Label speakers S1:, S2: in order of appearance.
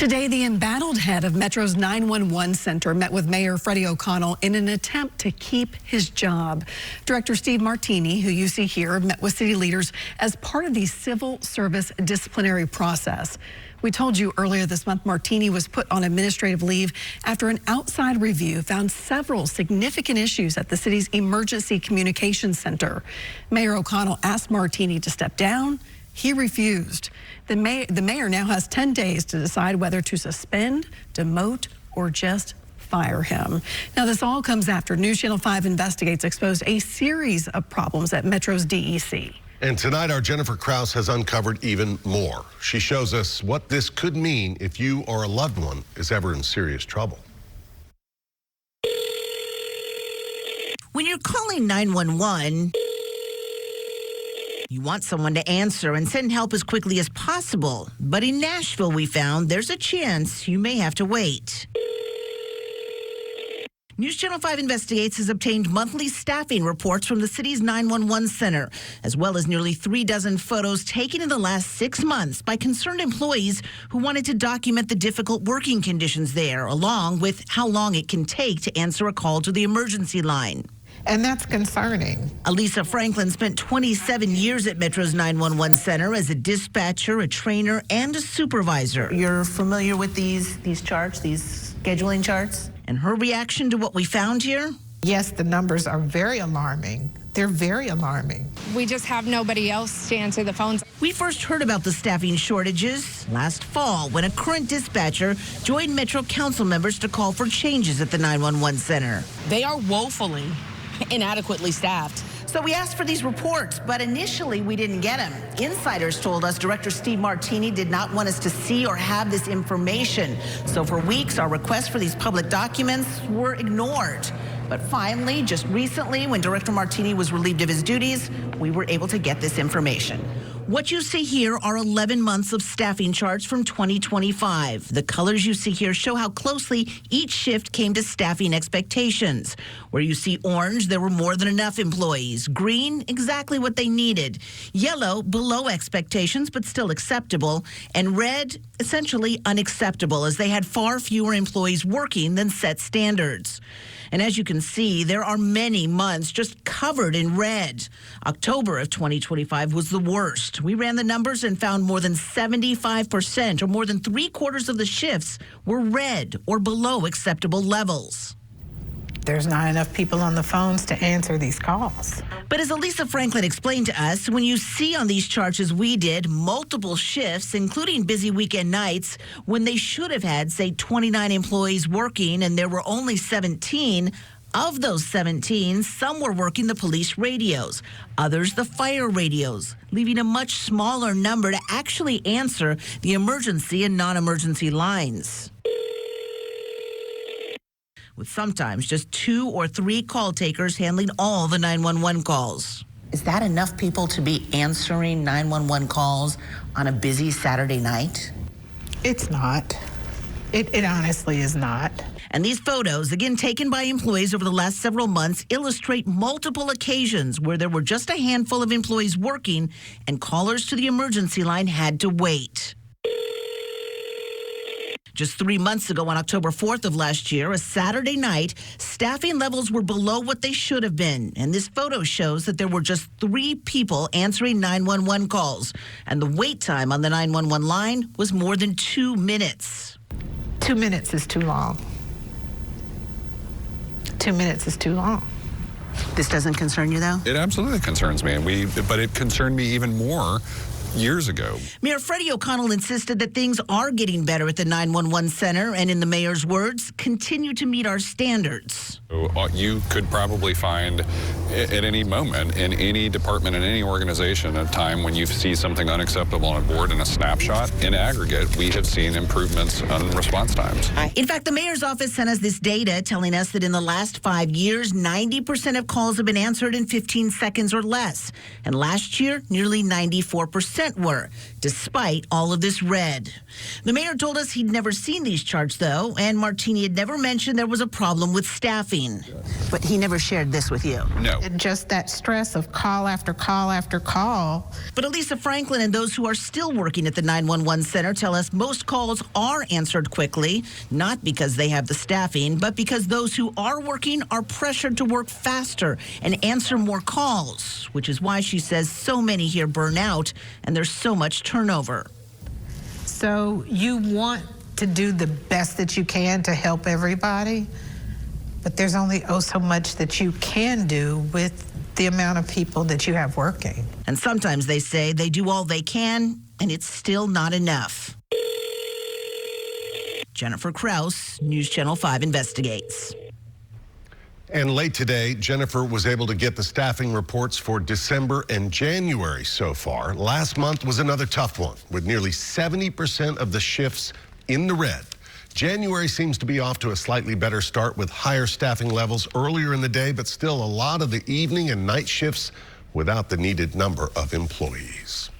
S1: Today, the embattled head of Metro's 911 center met with Mayor Freddie O'Connell in an attempt to keep his job. Director Steve Martini, who you see here, met with city leaders as part of the civil service disciplinary process. We told you earlier this month Martini was put on administrative leave after an outside review found several significant issues at the city's emergency communications center. Mayor O'Connell asked Martini to step down. He refused. The mayor now has 10 days to decide whether to suspend, demote, or just fire him. Now, this all comes after News Channel 5 Investigates exposed a series of problems at Metro's DEC.
S2: And tonight, our Jennifer Kraus has uncovered even more. She shows us what this could mean if you or a loved one is ever in serious trouble.
S3: When you're calling 911, you want someone to answer and send help as quickly as possible. But in Nashville, we found there's a chance you may have to wait. News Channel 5 Investigates has obtained monthly staffing reports from the city's 911 center, as well as nearly 36 photos taken in the last 6 months by concerned employees who wanted to document the difficult working conditions there, along with how long it can take to answer a call to the emergency line.
S4: And that's concerning.
S3: Elisa Franklin spent 27 years at Metro's 911 center as a dispatcher, a trainer, and a supervisor.
S5: You're familiar with these charts, these scheduling charts?
S3: And her reaction to what we found here?
S4: Yes, the numbers are very alarming. They're very alarming.
S6: We just have nobody else to answer the phones.
S3: We first heard about the staffing shortages last fall when a current dispatcher joined Metro council members to call for changes at the 911 center.
S5: They are woefully inadequately staffed.
S3: So we asked for these reports, but initially we didn't get them. Insiders told us Director Steve Martini did not want us to see or have this information. So for weeks, our requests for these public documents were ignored. But finally, just recently, when Director Martini was relieved of his duties, we were able to get this information. What you see here are 11 months of staffing charts from 2025. The colors you see here show how closely each shift came to staffing expectations. Where you see orange, there were more than enough employees. Green, exactly what they needed. Yellow, below expectations, but still acceptable. And red, essentially unacceptable, as they had far fewer employees working than set standards. And as you can see, there are many months just covered in red. October of 2025 was the worst. We ran the numbers and found more than 75%, or more than 3/4 of the shifts, were red or below acceptable levels.
S4: There's not enough people on the phones to answer these calls.
S3: But as Elisa Franklin explained to us, when you see on these charts, as we did, multiple shifts, including busy weekend nights, when they should have had, say, 29 employees working and there were only 17, of those 17, some were working the police radios, others the fire radios, leaving a much smaller number to actually answer the emergency and non-emergency lines, with sometimes just 2 or 3 call takers handling all the 911 calls.
S5: Is that enough people to be answering 911 calls on a busy Saturday night?
S4: It's not. It honestly is not.
S3: And these photos, again taken by employees over the last several months, illustrate multiple occasions where there were just a handful of employees working and callers to the emergency line had to wait. Just 3 months ago, on October 4th of last year, a Saturday night, staffing levels were below what they should have been. And this photo shows that there were just 3 people answering 911 calls. And the wait time on the 911 line was more than 2 minutes.
S4: 2 minutes is too long. 2 minutes is too long.
S3: This doesn't concern you, though?
S7: It absolutely concerns me, but it concerned me even more years ago.
S3: Mayor Freddie O'Connell insisted that things are getting better at the 911 center, and in the mayor's words, continue to meet our standards.
S7: You could probably find at any moment in any department, in any organization, a time when you see something unacceptable on a board in a snapshot. In aggregate, we have seen improvements on response times.
S3: In fact, the mayor's office sent us this data telling us that in the last 5 years, 90% of calls have been answered in 15 seconds or less. And last year, nearly 94%. 90% were, despite all of this red. The mayor told us he'd never seen these charts, though, and Martini had never mentioned there was a problem with staffing. But he never shared this with you.
S7: No.
S4: Just that stress of call after call after call.
S3: But Elisa Franklin and those who are still working at the 911 center tell us most calls are answered quickly, not because they have the staffing, but because those who are working are pressured to work faster and answer more calls, which is why she says so many here burn out and there's so much turnover.
S4: So you want to do the best that you can to help everybody, but there's only so much that you can do with the amount of people that you have working.
S3: And sometimes they say they do all they can, and it's still not enough. Jennifer Kraus, News Channel 5 investigates.
S2: And late today, Jennifer was able to get the staffing reports for December and January so far. Last month was another tough one, with nearly 70% of the shifts in the red. January seems to be off to a slightly better start with higher staffing levels earlier in the day, but still a lot of the evening and night shifts without the needed number of employees.